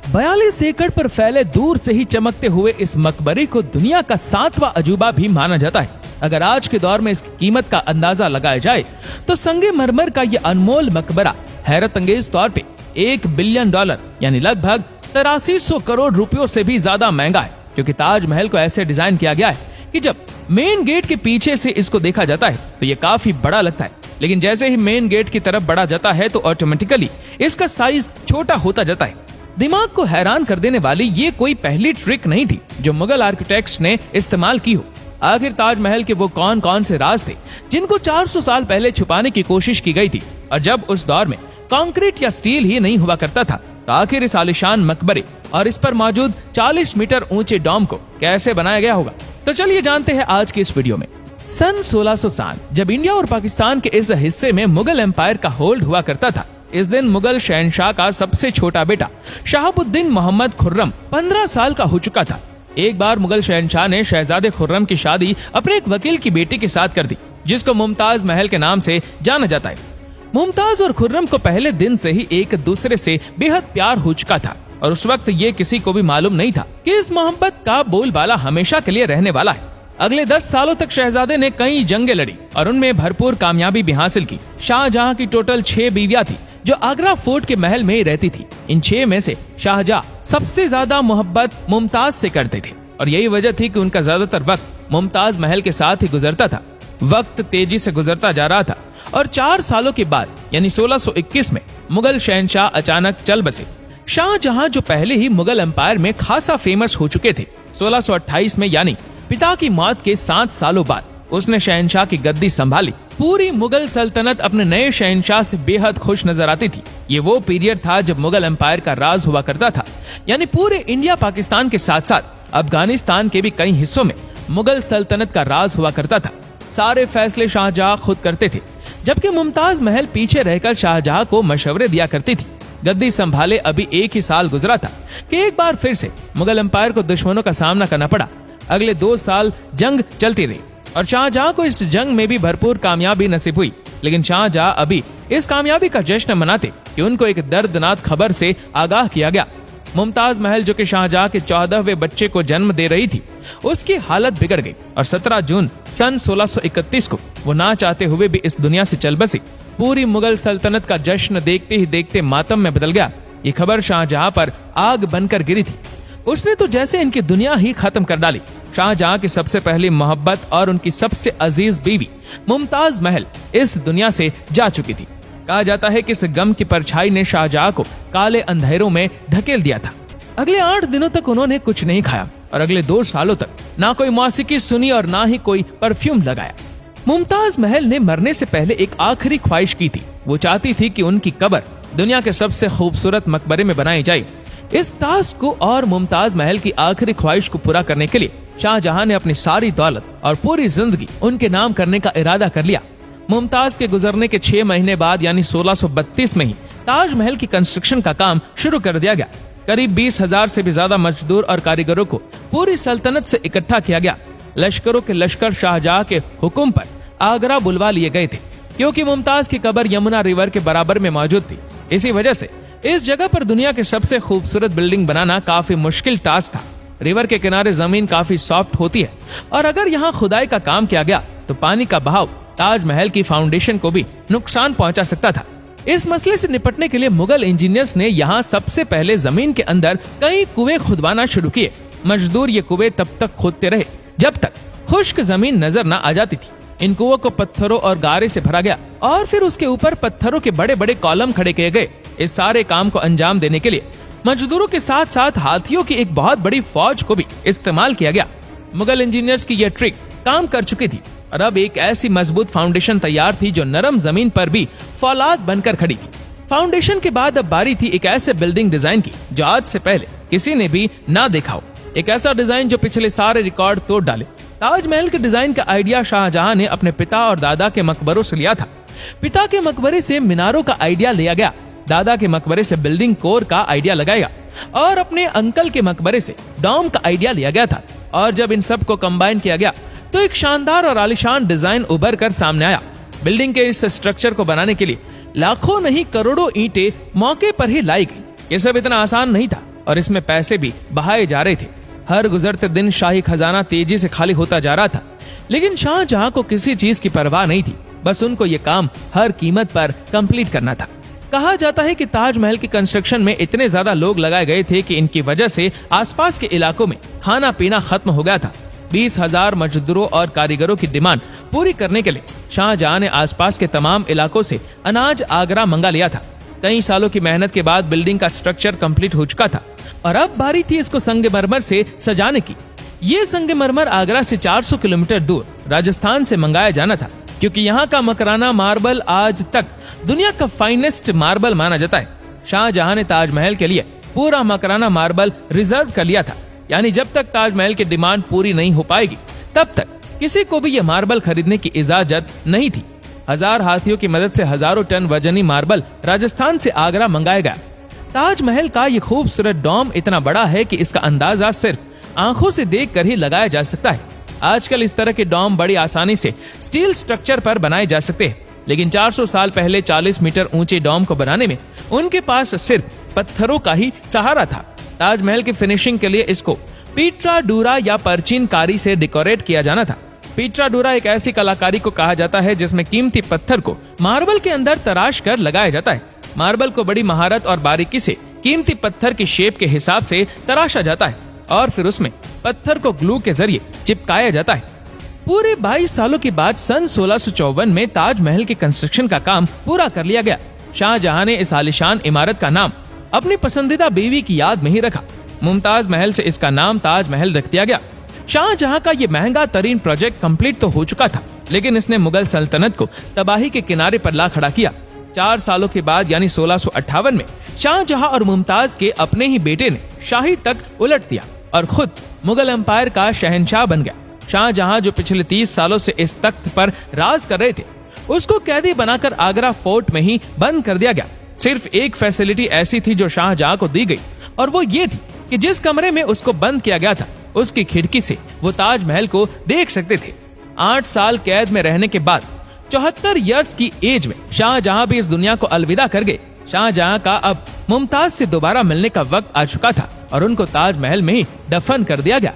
42 एकड़ पर फैले दूर से ही चमकते हुए इस मकबरे को दुनिया का 7वां अजूबा भी माना जाता है। अगर आज के दौर में इसकी कीमत का अंदाजा लगाया जाए तो संगमरमर का ये अनमोल मकबरा हैरत अंगेज तौर पे $1 बिलियन यानी लगभग 8300 करोड़ रुपयों से भी ज्यादा महंगा है, क्योंकि ताजमहल को ऐसे डिजाइन किया गया है कि जब मेन गेट के पीछे से इसको देखा जाता है तो ये काफी बड़ा लगता है, लेकिन जैसे ही मेन गेट की तरफ बढ़ा जाता है तो ऑटोमेटिकली इसका साइज छोटा होता जाता है। दिमाग को हैरान कर देने वाली ये कोई पहली ट्रिक नहीं थी जो मुगल आर्किटेक्ट्स ने इस्तेमाल की हो। आखिर ताजमहल के वो कौन कौन से राज थे जिनको 400 साल पहले छुपाने की कोशिश की गई थी, और जब उस दौर में कंक्रीट या स्टील ही नहीं हुआ करता था तो आखिर इस आलिशान मकबरे और इस पर मौजूद 40 मीटर ऊंचे डोम को कैसे बनाया गया होगा। तो चलिए जानते हैं आज की इस वीडियो में। सन 1607 जब इंडिया और पाकिस्तान के इस हिस्से में मुगल एम्पायर का होल्ड हुआ करता था, इस दिन मुगल शहनशाह का सबसे छोटा बेटा शहाबुद्दीन मोहम्मद खुर्रम 15 साल का हो चुका था। एक बार मुगल शहनशाह ने शहजादे खुर्रम की शादी अपने एक वकील की बेटी के साथ कर दी, जिसको मुमताज महल के नाम से जाना जाता है। मुमताज और खुर्रम को पहले दिन से ही एक दूसरे से बेहद प्यार हो चुका था, और उस वक्त ये किसी को भी मालूम नहीं था कि इस मोहब्बत का बोलबाला हमेशा के लिए रहने वाला है। अगले 10 सालों तक शहजादे ने कई जंगें लड़ी और उनमें भरपूर कामयाबी भी हासिल की। शाहजहां की टोटल 6 बीवियां थी जो आगरा फोर्ट के महल में ही रहती थी। इन 6 में से शाहजहां सबसे ज्यादा मोहब्बत मुमताज से करते थे, और यही वजह थी कि उनका ज्यादातर वक्त मुमताज महल के साथ ही गुजरता था। वक्त तेजी से गुजरता जा रहा था और 4 सालों के बाद यानी 1621 में मुगल शहनशाह अचानक चल बसे। शाहजहां जो पहले ही मुगल एम्पायर में खासा फेमस हो चुके थे, 1628 में यानी पिता की मौत के 7 सालों बाद उसने शहनशाह की गद्दी संभाली। पूरी मुगल सल्तनत अपने नए शहनशाह से बेहद खुश नजर आती थी। ये वो पीरियड था जब मुगल एम्पायर का राज हुआ करता था, यानी पूरे इंडिया पाकिस्तान के साथ साथ अफगानिस्तान के भी कई हिस्सों में मुगल सल्तनत का राज हुआ करता था। सारे फैसले शाहजहां खुद करते थे, जबकि मुमताज महल पीछे रहकर शाहजहां को मशवरे दिया करती थी। गद्दी संभाले अभी 1 ही साल गुजरा था कि एक बार फिर से मुगल एम्पायर को दुश्मनों का सामना करना पड़ा। अगले 2 साल जंग चलती रही और शाहजहां को इस जंग में भी भरपूर कामयाबी नसीब हुई, लेकिन शाहजहां अभी इस कामयाबी का जश्न मनाते कि उनको एक दर्दनाक खबर से आगाह किया गया। मुमताज महल जो कि शाहजहां के 14वें बच्चे को जन्म दे रही थी, उसकी हालत बिगड़ गई और 17 जून सन 1631 को वो ना चाहते हुए भी इस दुनिया से चल बसी। पूरी मुगल सल्तनत का जश्न देखते ही देखते मातम में बदल गया। ये खबर शाहजहां पर आग बनकर गिरी थी। उसने तो जैसे इनकी दुनिया ही खत्म कर डाली। शाहजहां की सबसे पहली मोहब्बत और उनकी सबसे अजीज बीवी मुमताज महल इस दुनिया से जा चुकी थी। कहा जाता है कि इस गम की परछाई ने शाहजहां को काले अंधेरों में धकेल दिया था। अगले 8 दिनों तक उन्होंने कुछ नहीं खाया और अगले 2 सालों तक ना कोई मौसीकी सुनी और ना ही कोई परफ्यूम लगाया। मुमताज महल ने मरने से पहले एक आखिरी ख्वाहिश की थी। वो चाहती थी कि उनकी कब्र दुनिया के सबसे खूबसूरत मकबरे में बनाई जाए। इस टास्क को और मुमताज महल की आखिरी ख्वाहिश को पूरा करने के लिए शाहजहां ने अपनी सारी दौलत और पूरी जिंदगी उनके नाम करने का इरादा कर लिया। मुमताज के गुजरने के 6 महीने बाद यानी 1632 में ही ताजमहल की कंस्ट्रक्शन का काम शुरू कर दिया गया। करीब 20,000 से भी ज्यादा मजदूर और कारीगरों को पूरी सल्तनत से इकट्ठा किया गया। लश्करों के लश्कर शाहजहां के हुक्म पर आगरा बुलवा लिए गए थे, क्योंकि मुमताज की कब्र यमुना रिवर के बराबर में मौजूद थी। इसी वजह से इस जगह पर दुनिया की सबसे खूबसूरत बिल्डिंग बनाना काफी मुश्किल टास्क था। रिवर के किनारे जमीन काफी सॉफ्ट होती है और अगर यहाँ खुदाई का काम किया गया तो पानी का बहाव ताजमहल की फाउंडेशन को भी नुकसान पहुंचा सकता था। इस मसले से निपटने के लिए मुगल इंजीनियर्स ने यहाँ सबसे पहले जमीन के अंदर कई कुएं खुदवाना शुरू किए। मजदूर ये कुएं तब तक खोदते रहे जब तक खुश्क जमीन नजर न आ जाती थी। इन कुओं को पत्थरों और गारे से भरा गया और फिर उसके ऊपर पत्थरों के बड़े बड़े कॉलम खड़े किए गए। इस सारे काम को अंजाम देने के लिए मजदूरों के साथ साथ हाथियों की एक बहुत बड़ी फौज को भी इस्तेमाल किया गया। मुगल इंजीनियर्स की यह ट्रिक काम कर चुकी थी और अब एक ऐसी मजबूत फाउंडेशन तैयार थी जो नरम जमीन पर भी फौलाद बनकर खड़ी थी। फाउंडेशन के बाद अब बारी थी एक ऐसे बिल्डिंग डिजाइन की जो आज से पहले किसी ने भी ना देखा हो। एक ऐसा डिजाइन जो पिछले सारे रिकॉर्ड तोड़ डाले। ताजमहल के डिजाइन का आइडिया शाहजहां ने अपने पिता और दादा के मकबरों से लिया था। पिता के मकबरे से मीनारों का आइडिया लिया गया, दादा के मकबरे से बिल्डिंग कोर का आइडिया लगाया और अपने अंकल के मकबरे से डोम का आइडिया लिया गया था। और जब इन सब को कंबाइन किया गया तो एक शानदार और आलीशान डिजाइन उभर कर सामने आया। बिल्डिंग के इस स्ट्रक्चर को बनाने के लिए लाखों नहीं करोड़ों ईंटें मौके पर ही लाई गई। ये सब इतना आसान नहीं था। और इसमें पैसे भी बहाए जा रहे थे। हर गुजरते दिन शाही खजाना तेजी से खाली होता जा रहा था, लेकिन शाहजहां को किसी चीज की परवाह नहीं थी। बस उनको ये काम हर कीमत पर कंप्लीट करना था। कहा जाता है कि ताजमहल की कंस्ट्रक्शन में इतने ज्यादा लोग लगाए गए थे कि इनकी वजह से आसपास के इलाकों में खाना पीना खत्म हो गया था। 20,000 मजदूरों और कारीगरों की डिमांड पूरी करने के लिए शाहजहां ने आसपास के तमाम इलाकों से अनाज आगरा मंगा लिया था। कई सालों की मेहनत के बाद बिल्डिंग का स्ट्रक्चर कंप्लीट हो चुका था और अब बारी थी इसको संगमरमर से सजाने की। ये संगमरमर आगरा से 400 किलोमीटर दूर राजस्थान से मंगाया जाना था, क्योंकि यहाँ का मकराना मार्बल आज तक दुनिया का फाइनेस्ट मार्बल माना जाता है। शाहजहां ने ताजमहल के लिए पूरा मकराना मार्बल रिजर्व कर लिया था, यानी जब तक ताजमहल की डिमांड पूरी नहीं हो पाएगी तब तक किसी को भी यह मार्बल खरीदने की इजाजत नहीं थी। 1000 हाथियों की मदद से हजारों टन वजनी मार्बल राजस्थान से आगरा मंगाया गया। ताजमहल का ये खूबसूरत डोम इतना बड़ा है कि इसका अंदाजा सिर्फ आंखों से देखकर ही लगाया जा सकता है। आजकल इस तरह के डोम बड़ी आसानी से स्टील स्ट्रक्चर पर बनाए जा सकते हैं, लेकिन 400 साल पहले 40 मीटर ऊंचे डोम को बनाने में उनके पास सिर्फ पत्थरों का ही सहारा था। ताजमहल की फिनिशिंग के लिए इसको पीट्रा डूरा या परचीन कारी से डेकोरेट किया जाना था। पीट्रा डूरा एक ऐसी कलाकारी को कहा जाता है जिसमें कीमती पत्थर को मार्बल के अंदर तराश कर लगाया जाता है। मार्बल को बड़ी महारत और बारीकी से कीमती पत्थर की शेप के हिसाब से तराशा जाता है और फिर उसमें पत्थर को ग्लू के जरिए चिपकाया जाता है। पूरे 22 सालों के बाद सन 1654 में ताजमहल के कंस्ट्रक्शन का काम पूरा कर लिया गया। शाहजहां ने इस आलीशान इमारत का नाम अपनी पसंदीदा बीवी की याद में ही रखा। मुमताज महल से इसका नाम ताजमहल रख दिया गया। शाहजहां का ये महंगा तरीन प्रोजेक्ट कंप्लीट तो हो चुका था, लेकिन इसने मुगल सल्तनत को तबाही के किनारे पर ला खड़ा किया। 4 सालों के बाद यानी 1658 में शाहजहां और मुमताज के अपने ही बेटे ने शाही तक उलट दिया और खुद मुगल एम्पायर का शहंशाह बन गया। शाहजहां जो पिछले 30 सालों से इस तख्त पर राज कर रहे थे, उसको कैदी बनाकर आगरा फोर्ट में ही बंद कर दिया गया। सिर्फ एक फैसिलिटी ऐसी थी जो शाहजहां को दी गई, और वो ये थी कि जिस कमरे में उसको बंद किया गया था उसकी खिड़की से वो ताजमहल को देख सकते थे। 8 साल कैद में रहने के बाद 74 इयर्स की एज में शाहजहां भी इस दुनिया को अलविदा कर गए। शाहजहां का अब मुमताज से दोबारा मिलने का वक्त आ चुका था और उनको ताजमहल में ही दफन कर दिया गया।